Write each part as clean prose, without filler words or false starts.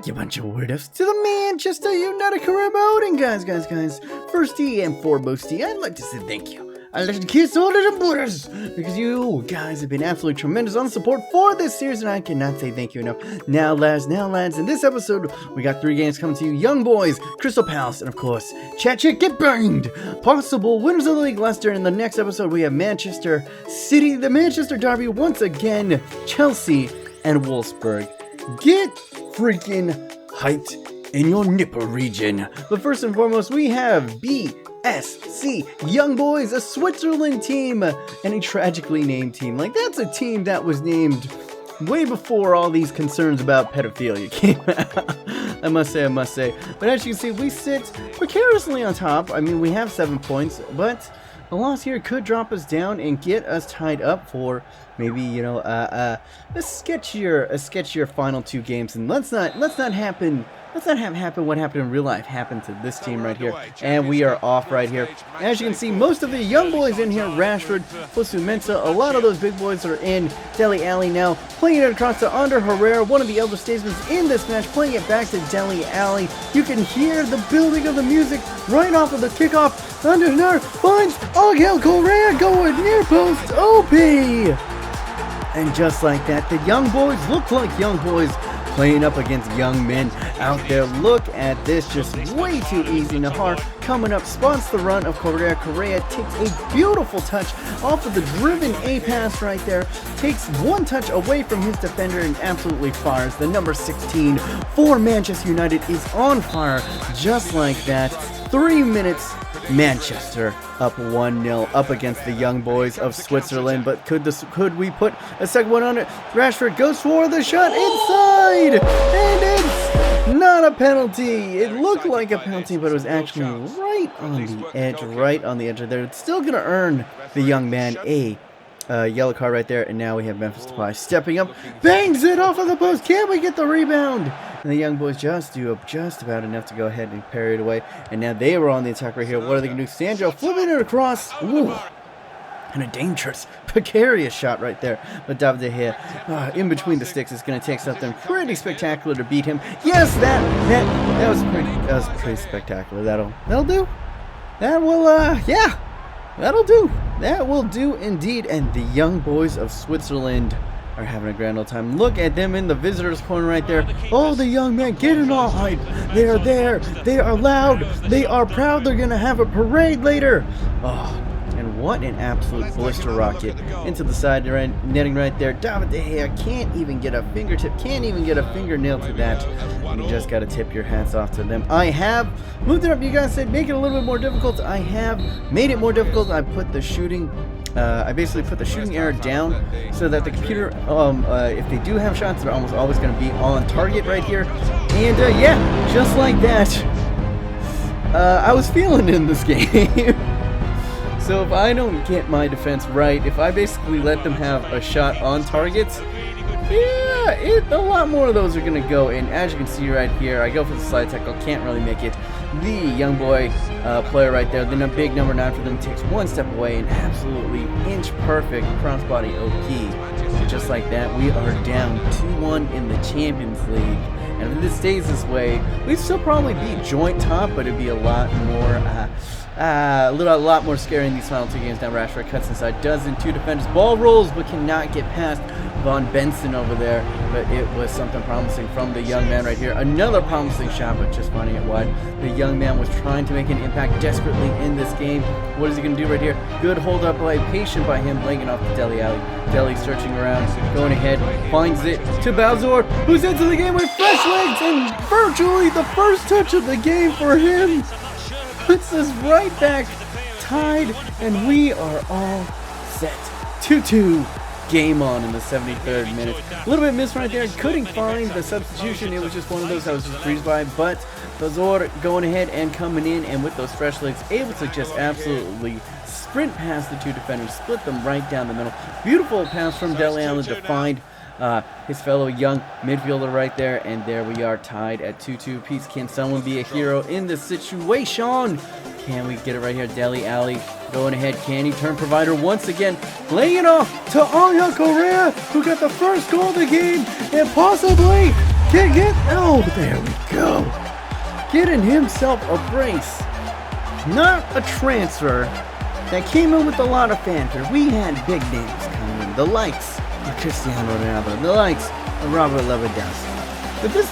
you bunch of weirdos, to the Manchester United career mode. And guys, firsty and foremosty, I'd like to say thank you. I'd like to kiss all of the butters, because you guys have been absolutely tremendous on the support for this series, and I cannot say thank you enough. Now lads, in this episode, we got 3 games coming to you. Young Boys, Crystal Palace, and of course, Chat Chick Get Burned! Possible winners of the league, Leicester. In the next episode, we have Manchester City, the Manchester Derby, once again, Chelsea, and Wolfsburg. Get freaking hyped in your nipper region. But first and foremost, we have BSC, Young Boys, a Switzerland team, and a tragically named team. Like, that's a team that was named way before all these concerns about pedophilia came out. I must say. But as you can see, we sit precariously on top. I mean, we have 7 points, but a loss here could drop us down and get us tied up for maybe, you know, a sketchier final 2 games. And let's not have happen what happened in real life happen to this team right here. And we are off right here. As you can see, most of the young boys in here, Rashford, fosu-mensah, a lot of those big boys are in Dele Alli now, playing it across to Ander Herrera, one of the elder statesmen in this match, playing it back to Dele Alli. You can hear the building of the music right off of the kickoff. Ander Herrera finds Angel Correa going near post, OP! And just like that, the young boys look like young boys playing up against young men out there. Look at this, just way too easy. Nahar coming up, spots the run of Correa. Correa takes a beautiful touch off of the driven A pass right there, takes 1 touch away from his defender and absolutely fires. The number 16 for Manchester United is on fire just like that. 3 minutes, Manchester up 1-0 up against the young boys of Switzerland. But could we put a second one on it? Rashford goes for the shot inside, and it's not a penalty. It looked like a penalty, but it was actually right on the edge of there. It's still gonna earn the young man a yellow card right there. And now we have Memphis Depay stepping up, bangs it off of the post. Can we get the rebound? And the young boys just do just about enough to go ahead and parry it away. And now they were on the attack right here. What are they going to do? Sandro flipping it across. Ooh. And a dangerous, precarious shot right there. But David De Gea, in between the sticks, is going to take something pretty spectacular to beat him. Yes, that was pretty spectacular. That'll do. That will, yeah. That'll do. That will do indeed. And the young boys of Switzerland are having a grand old time. Look at them in the visitors corner right there. Oh, the young men getting all hype. They are there. They are loud. They are proud. They're going to have a parade later. Oh, and what an absolute blister rocket into the side netting right there. David De Gea can't even get a fingertip, can't even get a fingernail to that. And you just got to tip your hats off to them. I have moved it up. You guys said make it a little bit more difficult. I have made it more difficult. I put the shooting I basically put the shooting error down so that the computer, if they do have shots, they're almost always going to be on target right here. And yeah, just like that, I was feeling it in this game. So if I don't get my defense right, if I basically let them have a shot on targets, yeah, a lot more of those are going to go in. As you can see right here, I go for the slide tackle, can't really make it. The young boy player right there, then a big number 9 for them, takes 1 step away and absolutely inch perfect crossbody OP. Just like that, we are down 2-1 in the Champions League. And if this stays this way, we'd still probably be joint top, but it'd be a lot more a lot more scary in these final 2 games. Now Rashford cuts inside, doesn't. 2 defenders, ball rolls, but cannot get past Von Benson over there. But it was something promising from the young man right here. Another promising shot, but just finding it wide. The young man was trying to make an impact desperately in this game. What is he going to do right here? Good hold up play, patient by him, laying it off to Dele Alli. Dele searching around, going ahead, finds it to Balzor, who's into the game with fresh legs, and virtually the first touch of the game for him puts us right back tied, and we are all set. 2-2, game on in the 73rd minute. A little bit missed right there, couldn't find the substitution. It was just one of those I was just breezed by, but Bazor going ahead and coming in, and with those fresh legs, able to just absolutely sprint past the 2 defenders, split them right down the middle. Beautiful pass from Dele Alli to find his fellow young midfielder right there, and there we are tied at 2-2. Peace, can someone be a hero in this situation? Can we get it right here? Dele Alli going ahead. Can he turn provider once again? Laying it off to Angel Correa, who got the first goal of the game, and possibly Oh, there we go. Getting himself a brace. Not a transfer that came in with a lot of fanfare. We had big names coming in. The likes of Cristiano Ronaldo. The likes of Robert Lewandowski. But this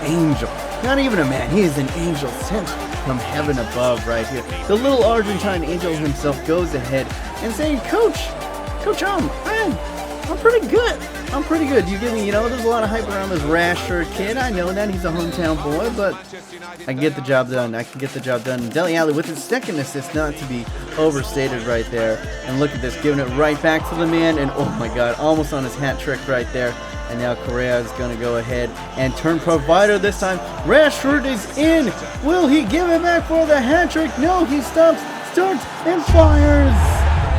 angel, not even a man, he is an angel sent from heaven above right here. The little Argentine angel himself goes ahead and saying, Coach, I'm pretty good. I'm pretty good. You give me, there's a lot of hype around this Rashford kid. I know that he's a hometown boy, but I can get the job done. Dele Alli with his second assist, not to be overstated right there. And look at this, giving it right back to the man. And oh my God, almost on his hat trick right there. And now Correa is going to go ahead and turn provider this time. Rashford is in. Will he give it back for the hat trick? No, he stops, starts, and fires.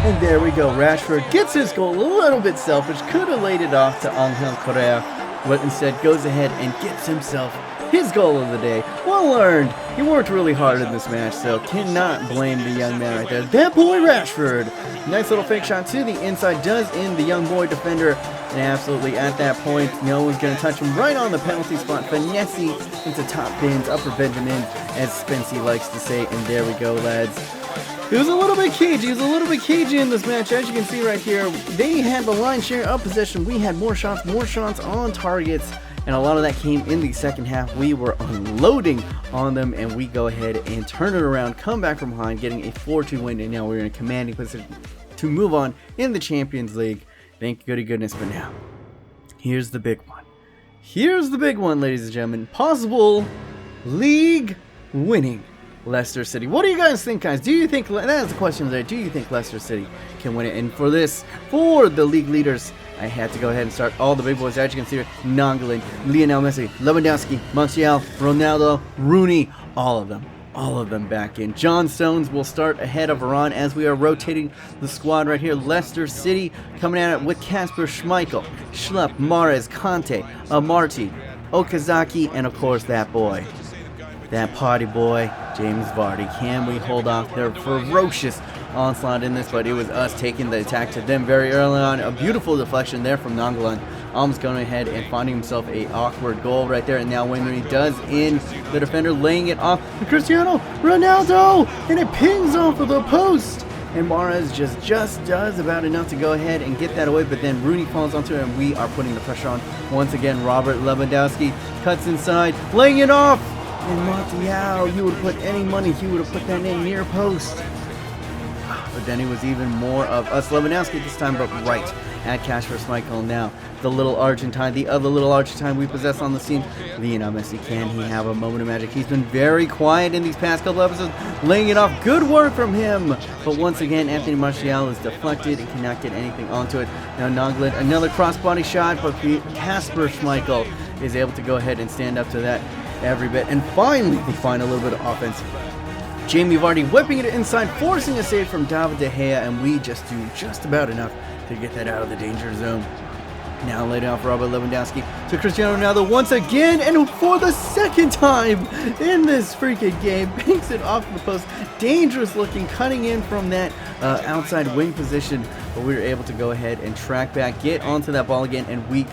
And there we go. Rashford gets his goal. A little bit selfish. Could have laid it off to Angel Correa, but instead goes ahead and gets himself his goal of the day. Well earned. He worked really hard in this match, so cannot blame the young man right there. That boy Rashford. Nice little fake shot to the inside. Does end the young boy defender. And absolutely at that point, no one's going to touch him right on the penalty spot. Finesse into top bins, upper Benjamin, as Spency likes to say. And there we go, lads. It was a little bit cagey in this match. As you can see right here, they had the lion's share of possession. We had more shots on targets, and a lot of that came in the second half. We were unloading on them, and we go ahead and turn it around, come back from behind, getting a 4-2 win, and now we're in a commanding position to move on in the Champions League. Thank goodness. But now, here's the big one. Ladies and gentlemen. Possible league winning Leicester City. What do you guys think, guys? Do you think, that is the question today, do you think Leicester City can win it? And for the league leaders, I had to go ahead and start all the big boys. As you can see here, Nainggolan, Lionel Messi, Lewandowski, Martial, Ronaldo, Rooney, all of them back in. John Stones will start ahead of Varane as we are rotating the squad right here. Leicester City coming at it with Kasper Schmeichel, Schlupp, Mahrez, Conte, Amarty, Okazaki, and of course that boy. That party boy, James Vardy. Can we hold off their ferocious onslaught in this? But it was us taking the attack to them very early on. A beautiful deflection there from Nainggolan. Almost going ahead and finding himself a awkward goal right there. And now when he does in the defender, laying it off to Cristiano Ronaldo. And it pings off of the post. And Mahrez just does about enough to go ahead and get that away. But then Rooney falls onto it and we are putting the pressure on. Once again, Robert Lewandowski cuts inside, laying it off. And Martial, you would have put any money, he would have put that in near post. But then it was even more of us. Lewandowski this time, but right at Kasper Schmeichel now. The other little Argentine we possess on the scene. Lionel Messi, can he have a moment of magic? He's been very quiet in these past couple episodes, laying it off. Good work from him. But once again, Anthony Martial is deflected and cannot get anything onto it. Now Nainggolan, another crossbody shot, but Kasper Schmeichel is able to go ahead and stand up to that every bit. And finally, we find a little bit of offense. Jamie Vardy whipping it inside, forcing a save from David De Gea, and we just do just about enough to get that out of the danger zone. Now laid off Robert Lewandowski to Cristiano Ronaldo once again, and for the second time in this freaking game, banks it off the post. Dangerous looking, cutting in from that outside wing position, but we were able to go ahead and track back, get onto that ball again, and we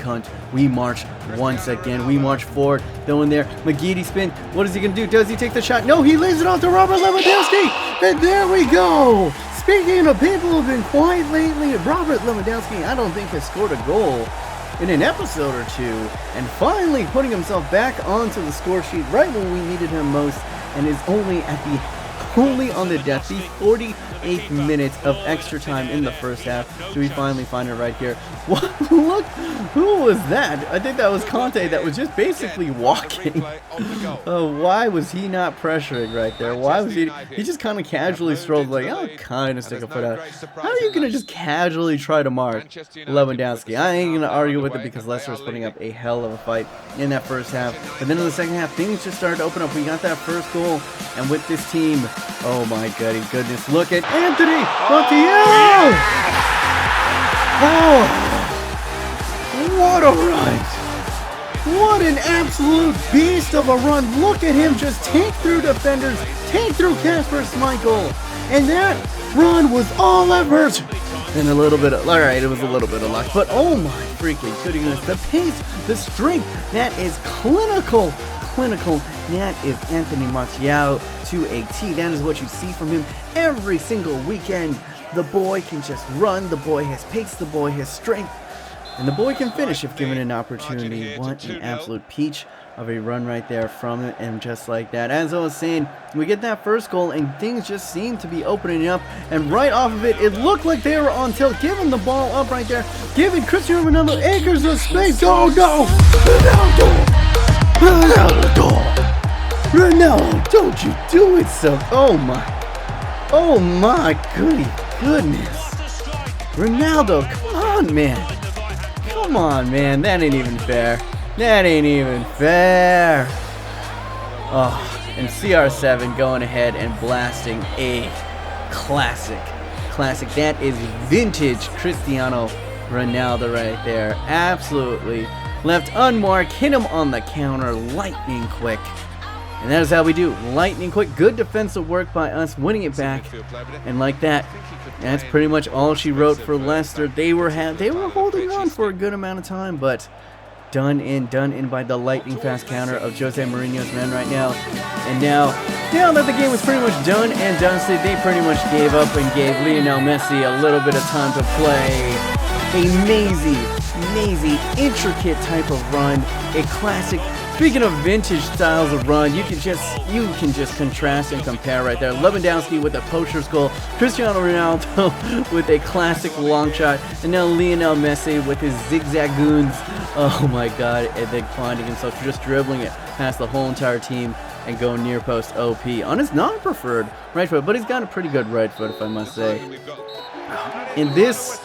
march once again. We march forward, throwing there. McGeady spin. What is he going to do? Does he take the shot? No, he lays it off to Robert Lewandowski, and there we go. Speaking of people who've been quiet lately, Robert Lewandowski, I don't think has scored a goal in an episode or two, and finally putting himself back onto the score sheet right when we needed him most, and is only on the death, the 48th minute of extra time in the first half. Do we finally find it right here? Look, who was that? I think that was Conte that was just basically walking. Why was he not pressuring right there? Why was he just kind of casually strolled like, I'll kind of stick a foot out. How are you going to just casually try to mark Lewandowski? I ain't going to argue with it because Leicester was putting up a hell of a fight in that first half. But then in the second half, things just started to open up. We got that first goal, and with this team, oh my goodness, look at Anthony Martial! Oh, what a run! What an absolute beast of a run! Look at him just take through defenders, take through Kasper Schmeichel, and that run was all effort And a little bit of, alright, it was a little bit of luck, but oh my freaking goodness, the pace, the strength, that is clinical, that is Anthony Martial to a T. That is what you see from him every single weekend. The boy can just run, the boy has pace, the boy has strength, and the boy can finish if given an opportunity. What an absolute peach of a run right there from it, and just like that, as I was saying, we get that first goal and things just seem to be opening up, and right off of it, it looked like they were on tilt, giving the ball up right there, giving Cristiano Ronaldo acres of space. Oh no! Ronaldo, don't you do it so. Oh my goodness. Ronaldo, come on man, that ain't even fair. Oh, and CR7 going ahead and blasting a classic. That is vintage Cristiano Ronaldo right there. Absolutely left unmarked, hit him on the counter, lightning quick. And that is how we do, lightning quick. Good defensive work by us, winning it back. And like that, that's pretty much all she wrote for Leicester. They were holding on for a good amount of time, but done in by the lightning fast counter of Jose Mourinho's men right now. And now that the game was pretty much done and dusted, they pretty much gave up and gave Lionel Messi a little bit of time to play a mazy, intricate type of run, a classic. Speaking of vintage styles of run, you can just contrast and compare right there. Lewandowski with a poacher's goal, Cristiano Ronaldo with a classic long shot, and now Lionel Messi with his zigzagoons. Oh my god, and then finding himself just dribbling it past the whole entire team and going near post OP on his non-preferred right foot, but he's got a pretty good right foot, if I must say. And this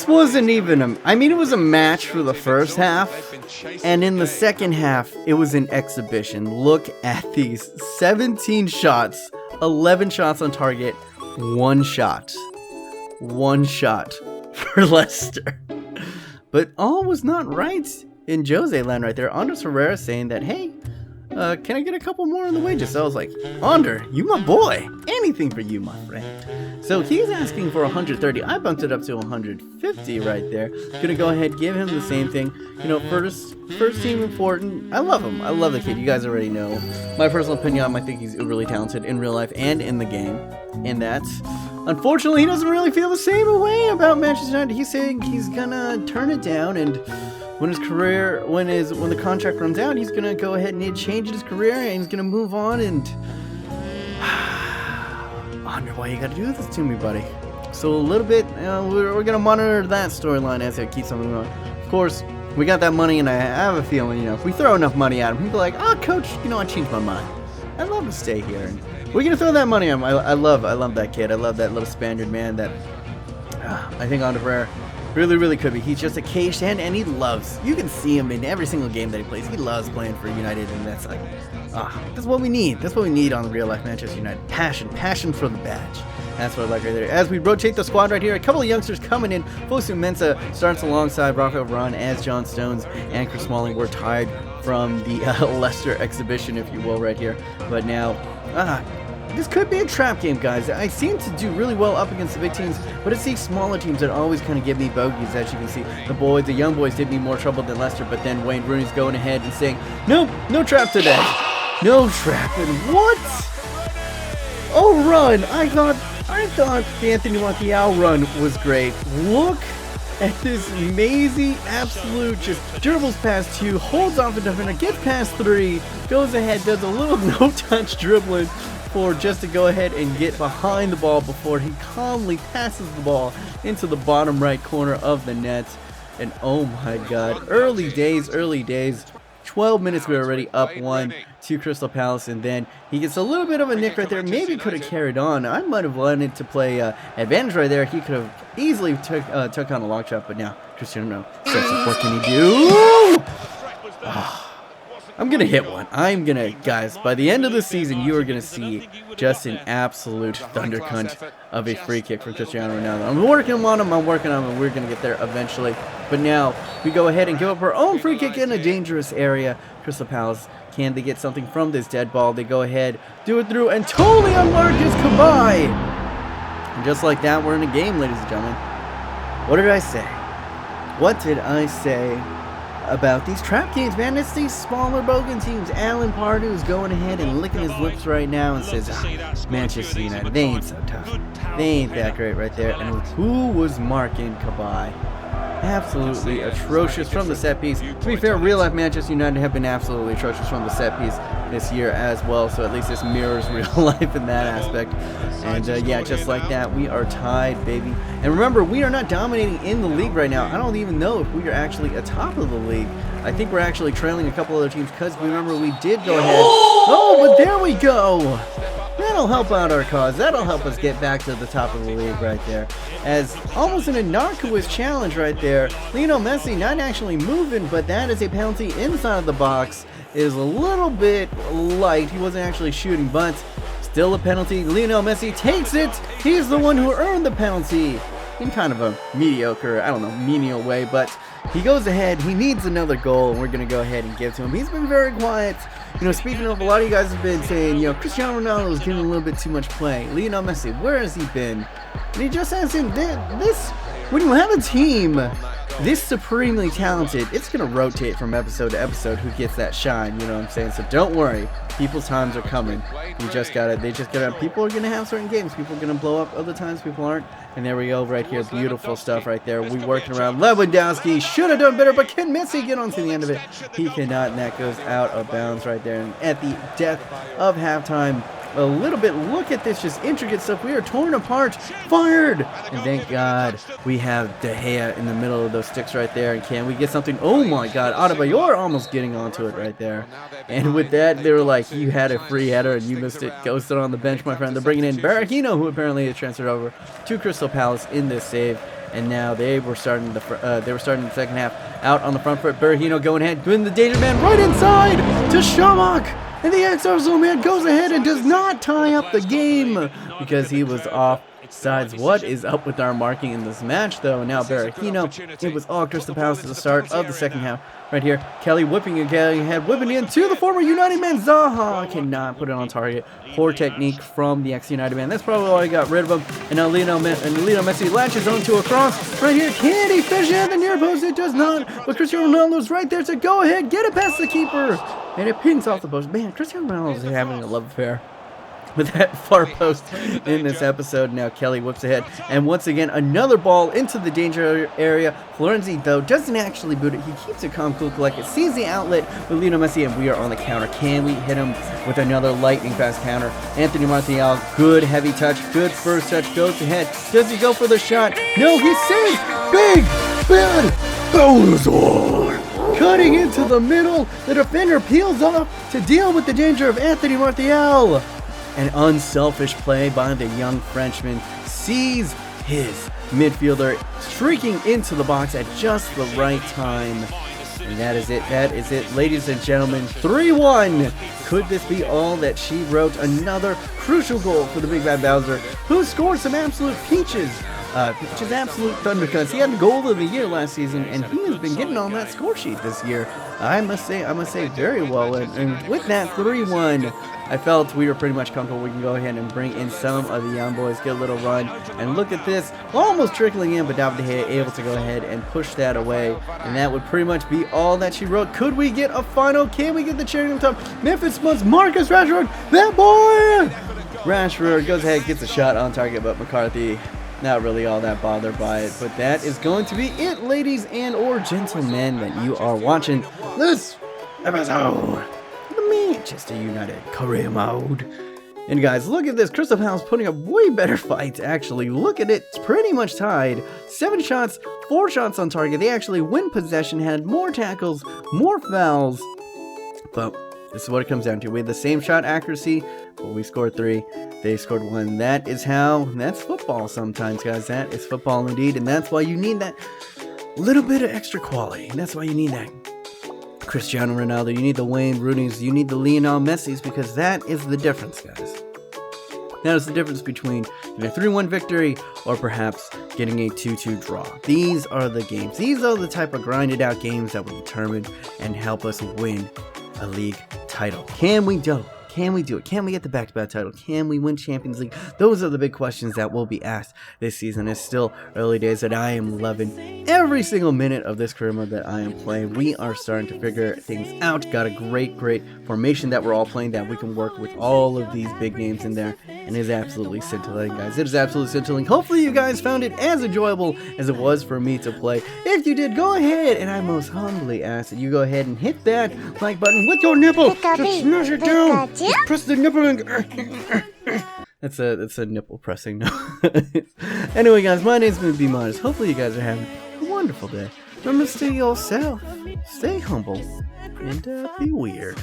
wasn't even it was a match for the first half, and in the second half, it was an exhibition. Look at these 17 shots, 11 shots on target, one shot for Leicester. But all was not right in Jose land right there. Andres Herrera saying that, hey, can I get a couple more on the wages? So I was like, Ander, you my boy. Anything for you, my friend. So he's asking for 130. I bumped it up to 150 right there. Gonna go ahead, give him the same thing. You know, first team important. I love him. I love the kid. You guys already know my personal opinion. I think he's really talented in real life and in the game. And that's, unfortunately, he doesn't really feel the same way about Manchester United. He's saying he's gonna turn it down, and when the contract runs out, he's gonna go ahead and change his career, and he's gonna move on. And I wonder why you gotta do this to me, buddy. So a little bit, we're gonna monitor that storyline as it keeps on moving on. Of course, we got that money, and I have a feeling, if we throw enough money at him, he'll be like, "Oh, coach, I changed my mind. I'd love to stay here." And we're gonna throw that money at him. I love that kid. I love that little Spaniard man. That I think Andres Herrera really could be. He's just a caged hand, and he loves. You can see him in every single game that he plays. He loves playing for United, and that's like, that's what we need. That's what we need on the real life Manchester United. Passion for the badge. That's what I like right there. As we rotate the squad right here, a couple of youngsters coming in. Fosu-mensah starts alongside Rocco Varane, as John Stones and Chris Smalling were tired from the Leicester exhibition, if you will, right here. But now, this could be a trap game, guys. I seem to do really well up against the big teams, but it's these smaller teams that always kind of give me bogeys. As you can see, the young boys did me more trouble than Leicester, but then Wayne Rooney's going ahead and saying, nope, no trap today. No trap. And what? Oh, run. I thought the Anthony Martial run was great. Look at this mazy, absolute, just dribbles past two, holds off a defender, gets past three, goes ahead, does a little no-touch dribbling for just to go ahead and get behind the ball before he calmly passes the ball into the bottom right corner of the net. And oh my god, early days. 12 minutes, we're already up 1 to Crystal Palace, and then he gets a little bit of a nick right there. Maybe could have carried on. I might have wanted to play advantage right there. He could have easily took on a long shot, but now Cristiano steps up. What can he do? I'm going to hit one. Guys, by the end of the season, you are going to see just an absolute thundercunt of a free kick from Cristiano Ronaldo. I'm working on him, and we're going to get there eventually. But now, we go ahead and give up our own free kick in a dangerous area. Crystal Palace, can they get something from this dead ball? They go ahead, do it through, and totally unmarked is Kabay. And just like that, we're in a game, ladies and gentlemen. What did I say? What did I say about these trap games, man? It's these smaller bogan teams. Alan Pardew is going ahead and licking his lips right now and says, Manchester United, they ain't so tough. They ain't that great right there. And who was marking Kabay? Absolutely atrocious from the set piece. To be fair, real life Manchester United have been absolutely atrocious from the set piece this year as well, so at least this mirrors real life in that aspect. And yeah, just like that, we are tied, baby. And remember, we are not dominating in the league right now. I don't even know if we are actually atop of the league. I think we're actually trailing a couple other teams because remember, we did go ahead. Oh, but there we go. That'll help out our cause. That'll help us get back to the top of the league right there. As almost an innocuous challenge right there. Lionel Messi not actually moving, but that is a penalty inside the box. It is a little bit light. He wasn't actually shooting, but still a penalty. Lionel Messi takes it. He's the one who earned the penalty in kind of a mediocre, I don't know, menial way, but he goes ahead. He needs another goal, and we're going to go ahead and give to him. He's been very quiet. You know, speaking of, a lot of you guys have been saying, you know, Cristiano Ronaldo is getting a little bit too much play. Lionel Messi, where has he been? And he just hasn't. This, when you have a team this supremely talented, it's going to rotate from episode to episode who gets that shine, you know what I'm saying? So don't worry, people's times are coming. You just got to, people are going to have certain games. People are going to blow up, other times people aren't. And there we go, right here, beautiful stuff right there. We working around. Lewandowski should have done better, but can Messi get on to the end of it? He cannot, and that goes out of bounds right there. And at the death of halftime, a little bit, look at this, just intricate stuff. We are torn apart, fired, and thank God we have De Gea in the middle of those sticks right there. And can we get something? Oh my God, Adebayor almost getting onto it right there. And with that, they were like, you had a free header and you missed it, ghosted on the bench, my friend. They're bringing in Berahino, who apparently is transferred over to Crystal Palace in this save. And now they were starting the second half out on the front foot. Berahino going ahead, doing the danger man right inside to Shamak. And the XR man goes ahead and does not tie up the game because he was off sides. What is up with our marking in this match, though? Now Berahino, it was all Crystal Palace at the start of the second half. Right here, Kelly whipping ahead, whipping into the former United man. Zaha cannot put it on target. Poor technique from the ex-United man. That's probably why he got rid of him. And now Lionel Messi latches onto a cross. Right here, can he finish it at the near post? It does not. But Cristiano Ronaldo's right there to go ahead, get it past the keeper. And it pings off the post. Man, Cristiano Ronaldo is having a love affair with that far post in this episode. Now Kelly whips ahead, and once again another ball into the danger area. Florenzi, though, doesn't actually boot it. He keeps it calm, cool, collected, sees the outlet with Lionel Messi, and we are on the counter. Can we hit him with another lightning fast counter? Anthony Martial, good heavy touch, good first touch, goes ahead. Does he go for the shot? No, he saves. Big, bad, Bowser. Cutting into the middle, the defender peels off to deal with the danger of Anthony Martial. An unselfish play by the young Frenchman, sees his midfielder streaking into the box at just the right time. And that is it. That is it, ladies and gentlemen. 3-1. Could this be all that she wrote? Another crucial goal for the Big Bad Bowser, who scored some absolute peaches. Just absolute thundercuts. He had the goal of the year last season, and he has been getting on that score sheet this year. I must say very well. And with that 3-1, I felt we were pretty much comfortable. We can go ahead and bring in some of the young boys, get a little run, and look at this, almost trickling in, but David De Gea able to go ahead and push that away, and that would pretty much be all that she wrote. Could we get a final? Can we get the cherry on top? Memphis Months, Marcus Rashford, that boy! Rashford goes ahead, gets a shot on target, but McCarthy not really all that bothered by it. But that is going to be it, ladies and or gentlemen, that you are watching this episode. Manchester United career mode. And guys, look at this. Crystal Palace putting up way better fights, actually. Look at it. It's pretty much tied. 7 shots, 4 shots on target. They actually win possession, had more tackles, more fouls. But this is what it comes down to. We had the same shot accuracy, but we scored 3. They scored 1. That's football sometimes, guys. That is football indeed. And that's why you need that little bit of extra quality. That's why you need that Cristiano Ronaldo, you need the Wayne Rooney's, you need the Lionel Messi's, because that is the difference, guys. That is the difference between a 3-1 victory or perhaps getting a 2-2 draw. These are the games. These are the type of grinded out games that will determine and help us win a league title. Can we do Can we do it? Can we get the back-to-back title? Can we win Champions League? Those are the big questions that will be asked this season. It's still early days, and I am loving every single minute of this career mode that I am playing. We are starting to figure things out. Got a great formation that we're all playing that we can work with all of these big names in there, and it is absolutely scintillating, guys. It is absolutely scintillating. Hopefully you guys found it as enjoyable as it was for me to play. If you did, go ahead, and I most humbly ask that you go ahead and hit that like button with your nipple. Just smash it down. Just press the nipple and that's a nipple pressing. Anyway, guys, my name's been B-Modest. Hopefully you guys are having a wonderful day. Remember to stay yourself, stay humble, and be weird.